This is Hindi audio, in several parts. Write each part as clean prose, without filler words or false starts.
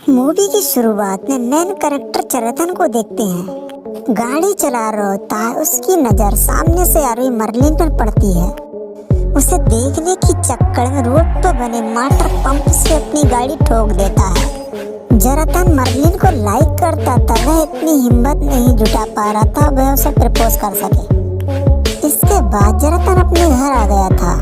मूवी की शुरुआत में मेन कैरेक्टर चरतन को देखते हैं। गाड़ी चला रहा होता है, उसकी नजर सामने से आ रही मर्लिन पर पड़ती है। उसे देखने की चक्कर में रोड पर बने वाटर पंप से अपनी गाड़ी ठोक देता है। जरतन मर्लिन को लाइक करता था, वह इतनी हिम्मत नहीं जुटा पा रहा था वह उसे प्रपोज कर सके। इसके बाद जरतन अपने घर आ गया था।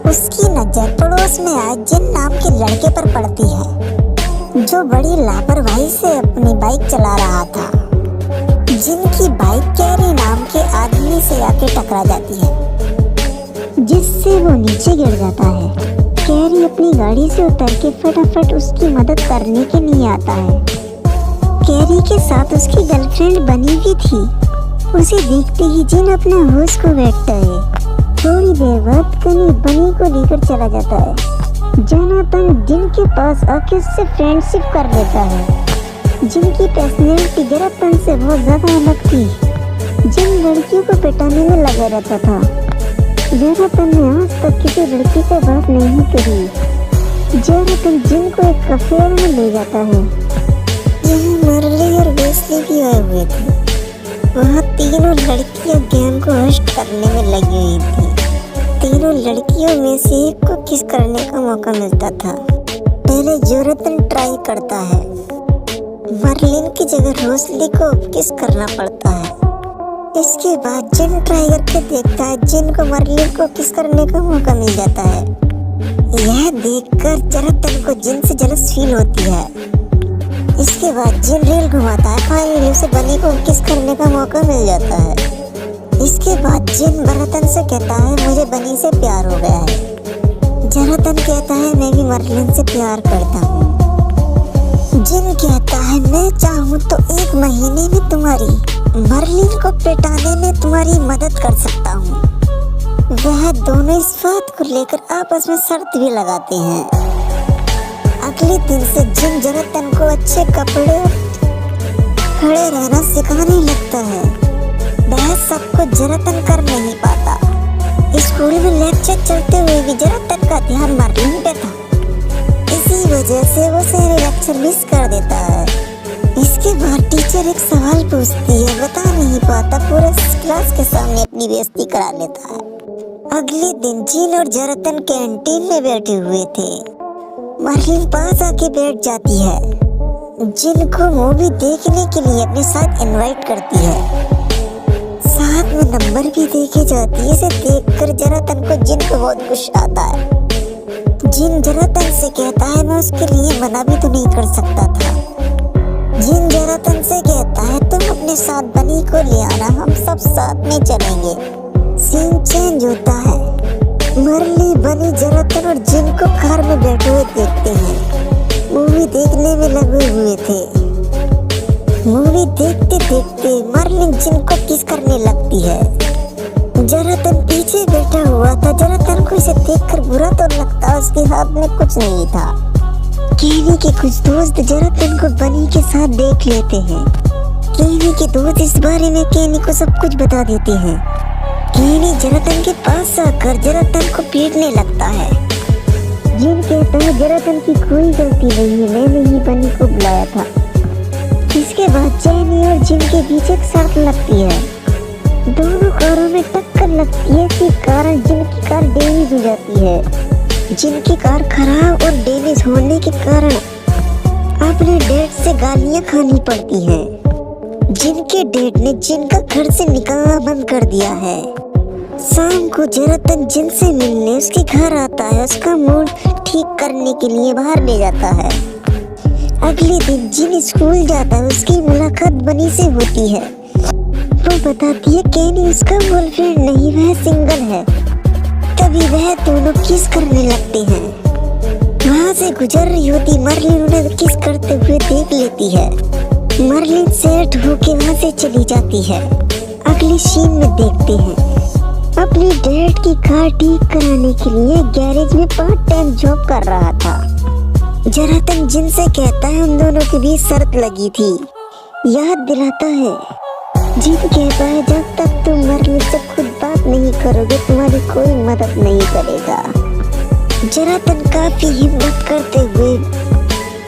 उसकी नजर पड़ोस में आए जिन नाम के लड़के पर पड़ती है, जो बड़ी लापरवाही से अपनी बाइक चला रहा था। जिनकी बाइक कैरी नाम के आदमी से आके टकरा जाती है, जिससे वो नीचे गिर जाता है। कैरी अपनी गाड़ी से उतर के फटाफट उसकी मदद करने के लिए आता है। कैरी के साथ उसकी गर्लफ्रेंड बनी भी थी। उसे देखते ही जिन अपना होश को बैठता है। थोड़ी देर बाद कनी बनी को लेकर चला जाता है। जनातन जिन के पास आके उससे फ्रेंडशिप कर लेता है। जिनकी पर्सनैलिटी जनातन से बहुत ज्यादा अलग थी। जिन लड़कियों को पिटाने में लगा रहता था। जनातन ने आज तक किसी लड़की से बात नहीं करी। जनातन जिन को एक कैफे में ले जाता है, जहाँ मर्ली और वेस्ली भी आए हुए थे। वहाँ तीनों लड़कियां गेम को होस्ट करने में लगी हुई थी। तीनों लड़कियों में से एक को किस करने का मौका मिलता था। पहले जोरतन ट्राई करता है, मर्लिन की जगह रोसली को किस करना पड़ता है। इसके बाद जिन ट्राई करके देखता है, जिन को मर्लिन को किस करने का मौका मिल जाता है। यह देखकर जरतन को जिन से जलस फील होती है। इसके बाद जिन रेल घुमाता है, फाइनली उसे बनी को किस करने का मौका मिल जाता है। इसके बाद जिन जरतन से कहता है मुझे बनी से प्यार हो गया है। जरतन कहता है मैं भी मर्लिन से प्यार करता हूँ। जिन कहता है मैं चाहूँ तो 1 महीने में तुम्हारी मर्लिन को पिटाने में तुम्हारी मदद कर सकता हूँ। वह दोनों इस बात को लेकर आपस में शर्त भी लगाते हैं। अगले दिन से जिन जरतन को अच्छे कपड़े खड़े रहना सिखाने लगता है। वह सब कुछ जरतन कर नहीं पाता। स्कूल में लेक्चर चलते हुए भी जरतन का ध्यान मर्लिन पे था। इसी वजह से वो सारे लेक्चर मिस कर देता है। इसके बाद टीचर एक सवाल पूछती है, बता नहीं पाता, पूरे क्लास के सामने अपनी बेइज्जती करा लेता है। अगले दिन जिन और जरतन कैंटीन में बैठे हुए थे। मर्लिन पास आके बैठ जाती है। जिनको मूवी देखने के लिए अपने साथ इनवाइट करती है। साथ में नंबर भी देके जाती है। इसे देखकर जरतन को जिन को बहुत गुस्सा आता है। जिन जरतन से कहता है मैं उसके लिए मना भी तो नहीं कर सकता था। जिन जरतन से कहता है तुम अपने साथ बनी को ले आना, हम सब साथ में चलेंगे। सीन चेंज होता है। मर्ली, बनी, जरतन और जिन को कार में बैठे हुए देखते हैं। मूवी देखने में लगे हुए थे। मूवी देखते देखते मर्लिन जिन को किस करने लगती है। जरतन पीछे बैठा हुआ था। जरतन को इसे देखकर बुरा तो लगता, उसके हाथ में कुछ नहीं था। केनी के कुछ दोस्त जरतन को बनी के साथ देख लेते हैं। केनी के दोस्त इस बारे में केनी को सब कुछ बता देते हैं। केनी जरतन के पास आकर जरतन को पीटने लगता है। जिन कहता है जरतन की कोई गलती नहीं है, मैंने ही बनी को बुलाया था। इसके बाद जेनी और जिन के बीच एक शर्त लगती है। दोनों कारों में टक्कर लगती है। इसी कारण जिन की कार डैमेज हो जाती है। जिन की कार खराब और डैमेज होने के कारण अपने डैड से गालियां खानी पड़ती हैं। जिन के डैड ने जिन का घर से निकलना बंद कर दिया है। शाम को जरतन जिन से मिलने उसके घर आता है। उसका मूड ठीक करने के लिए बाहर ले जाता है। अगले दिन जिन स्कूल जाता है। उसकी मुलाकात बनी से होती है। वो बताती है केनी उसका बॉयफ्रेंड नहीं, वह सिंगल है। तभी वह दोनों किस करने लगते हैं। वहाँ से गुजर रही होती मर्लिन उन्हें किस करते हुए देख लेती है। मर्लिन सेट होके वहाँ से चली जाती है। अगले सीन में देखते हैं अपने डैड की कार ठीक कराने के लिए गैरेज में पार्ट टाइम जॉब कर रहा था। जरतन जिन से कहता है उन दोनों के बीच शर्त लगी थी। याद दिलाता है। जिन कहता है जब तक तुम मर्लिन से खुद बात नहीं करोगे तुम्हारी कोई मदद नहीं करेगा। जरतन काफी हिम्मत करते हुए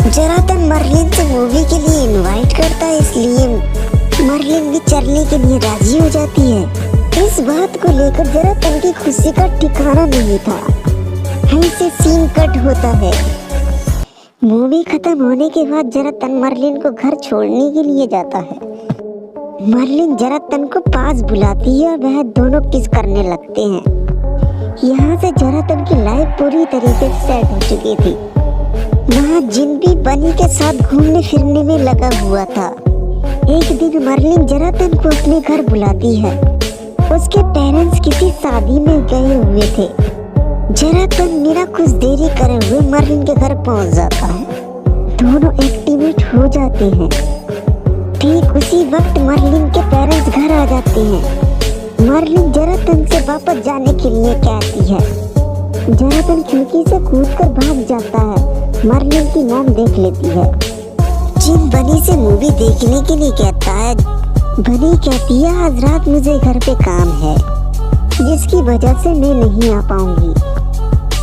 जरातन मर्लिन से मूवी के लिए इनवाइट करता है, इसलिए मर्लिन भी चलने के लिए राजी हो जाती है। इस बात को लेकर जरातन की खुशी का ठिकाना नहीं था। यहीं से सीन कट होता है। मूवी खत्म होने के बाद जरातन मर्लिन को घर छोड़ने के लिए जाता है। मर्लिन जरातन को पास बुलाती है और वह दोनों किस करने लगते हैं। यहाँ से जरातन की लाइफ पूरी तरीके से सेट हो चुकी थी। वहाँ जिन भी बनी के साथ घूमने फिरने में लगा हुआ था। एक दिन मर्लिन जरातन को अपने घर बुलाती है। उसके पेरेंट्स किसी शादी में गए हुए थे। जरातन बिना कुछ देरी करे हुए मर्लिन के घर पहुंच जाता है। दोनों एक्टिवेट हो जाते हैं। ठीक उसी वक्त मर्लिन के पेरेंट्स घर आ जाते हैं। मर्लिन जरातन से वापस जाने के लिए कहती है। जरातन खिड़की से कूदकर भाग जाता है। मर्लिन की मॉम देख लेती है। जिन बनी से मूवी देखने के लिए कहता है। बनी कहती है आज रात मुझे घर पे काम है, जिसकी वजह से मैं नहीं आ पाऊंगी।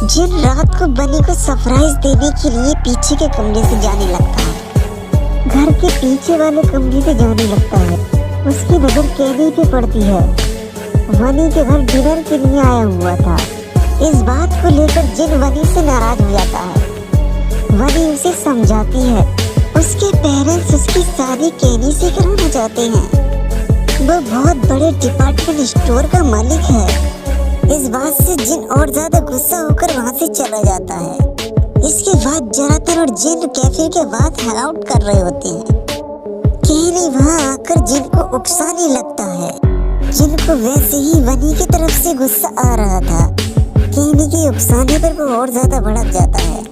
जिन रात को बनी को सरप्राइज देने के लिए पीछे के कमरे से जाने लगता है। घर के पीछे वाले कमरे से जाने लगता है। उसकी नजर कैदी पे पड़ती है। बनी के घर डिनर के लिए आया हुआ था। इस बात को लेकर जिन बनी से नाराज हो जाता है। बनी उसे समझाती है। उसके पेरेंट्स उसकी शादी कैनी से कराना चाहते हैं। वो बहुत बड़े डिपार्टमेंट स्टोर का मालिक है। इस बात से जिन और ज्यादा गुस्सा होकर वहाँ से चला जाता है। इसके बाद जरातन और जिन कैफे के बाद हैंग आउट कर रहे होते हैं। कैनी वहाँ आकर जिन को उकसाने लगता है। जिन को वैसे ही बनी की तरफ से गुस्सा आ रहा था। कैनी के उकसाने पर वो और ज्यादा भड़क जाता है।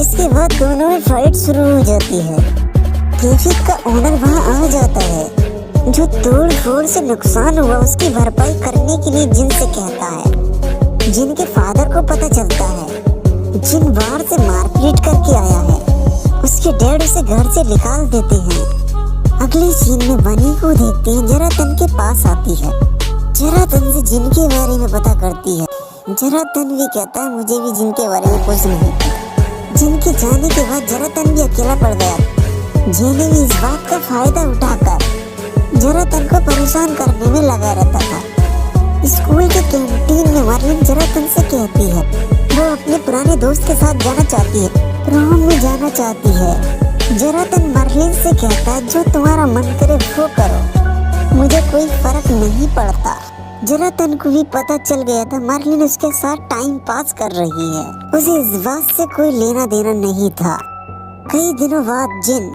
इसके बाद दोनों में फाइट शुरू हो जाती है। कैफे का ओनर वहाँ आ जाता है, जो तोड़ फोड़ से नुकसान हुआ उसकी भरपाई करने के लिए जिन से कहता है। जिन के फादर को पता चलता है जिन बाहर से मारपीट करके आया है। उसके डैड उसे घर से निकाल देते हैं। अगले सीन में बनी को देखते हैं। जरातन के पास आती है। जरातन से जिन के बारे में पता करती है। जरातन भी कहता है मुझे भी जिन के बारे में कुछ नहीं पता। जिन के जाने के बाद जरातन भी अकेला पड़ गया। जिन भी इस बात का फायदा उठाकर जरातन को परेशान करने में लगा रहता था। स्कूल के कैंटीन में मर्लिन जरातन से कहती है वो अपने पुराने दोस्त के साथ जाना चाहती है, प्रोम में जाना चाहती है। जरातन मर्लिन से कहता है जो तुम्हारा मन करे वो करो, मुझे कोई फर्क नहीं पड़ता। जरातन को भी पता चल गया था मर्लिन उसके साथ टाइम पास कर रही है। उसे इस बात से कोई लेना देना नहीं था। कई दिनों बाद जिन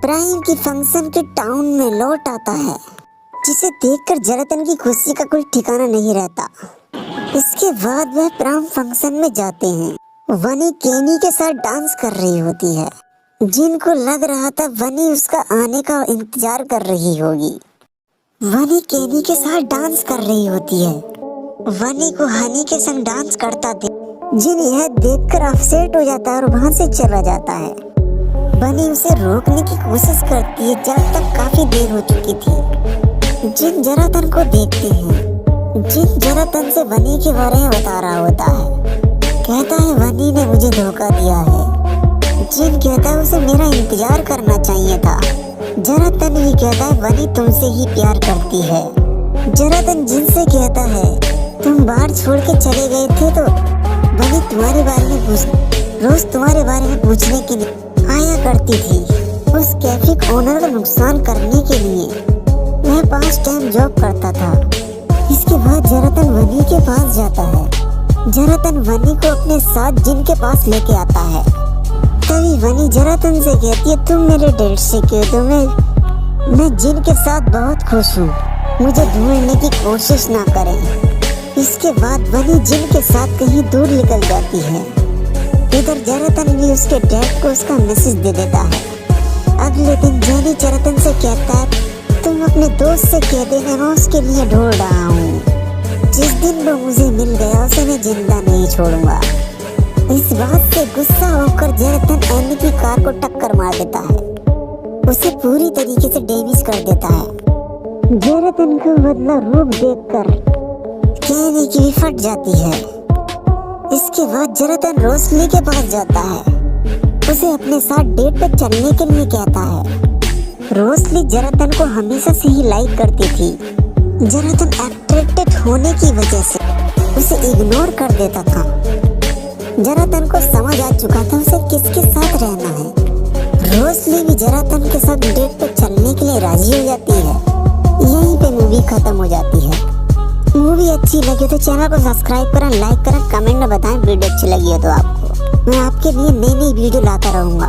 प्राइम की फंक्शन के टाउन में लौट आता है, जिसे देखकर जरातन की खुशी का कोई ठिकाना नहीं रहता। इसके बाद वह प्राइम फंक्शन में जाते हैं। वनी कैनी के साथ डांस कर रही होती है। जिनको लग रहा था वनी उसका आने का इंतजार कर रही होगी। वनी कैनी के साथ डांस कर रही होती है। वनी को हनी के संग डांस करता देख जिन यह देखकर अपसेट हो जाता है और वहाँ से चला जाता है। वनी उसे रोकने की कोशिश करती है, जब तक काफी देर हो चुकी थी। जिन जरातन को देखते हैं। जिन जरातन से वनी के बारे में बता रहा होता है। कहता है वनी ने मुझे धोखा दिया है। जिन कहता है उसे मेरा इंतजार करना चाहिए था। जरातन भी कहता है वनी तुमसे ही प्यार करती है। जरातन जिन से कहता है तुम बाहर छोड़ के चले गए थे तो वनी तुम्हारे बारे में रोज तुम्हारे बारे में पूछने के लिए आया करती थी। उस कैफे के ओनर का नुकसान करने के लिए वह 5 टाइम जॉब करता था। इसके बाद जरातन वनी के पास जाता है। जरातन वनी को अपने साथ जिन के पास लेके आता है। तभी वनी जरातन से कहती है तुम मेरे डैड से कह दो मैं जिन के साथ बहुत खुश हूँ, मुझे ढूंढने की कोशिश ना करें। इसके बाद वनी जिन के साथ कहीं दूर निकल जाती है। इधर जरातन भी उसके डैड को उसका मैसेज दे देता है। अगले दिन जेनी जरातन से कहता है तुम अपने दोस्त से कह देना मैं उसके लिए ढूंढ रहा हूँ। जिस दिन वो मुझे मिल गया उसे मैं जिंदा नहीं छोड़ूंगा। इस बात से गुस्सा होकर जरातन एनी की कार को टक्कर मार देता है। उसे पूरी तरीके से डैमेज कर देता है। जरातन का बदला रूप देखकर कैनी की फट जाती है। इसके बाद जरातन रोशनी के पास जाता है। उसे अपने साथ डेट पे चलने के लिए कहता है। रोज़ली जनार्दन को हमेशा से ही लाइक करती थी। जनार्दन अट्रैक्टेड होने की वजह से उसे इग्नोर कर देता था। जनार्दन को समझ आ चुका था उसे किसके साथ रहना है। रोज़ली भी जनार्दन के साथ डेट पे चलने के लिए राजी हो जाती है। यहीं पे मूवी खत्म हो जाती है। मूवी अच्छी लगी तो चैनल को सब्सक्राइब करें, लाइक करें, कमेंट में बताएं वीडियो अच्छी लगी हो तो आपको। मैं आपके लिए नई नई वीडियो लाता रहूँगा।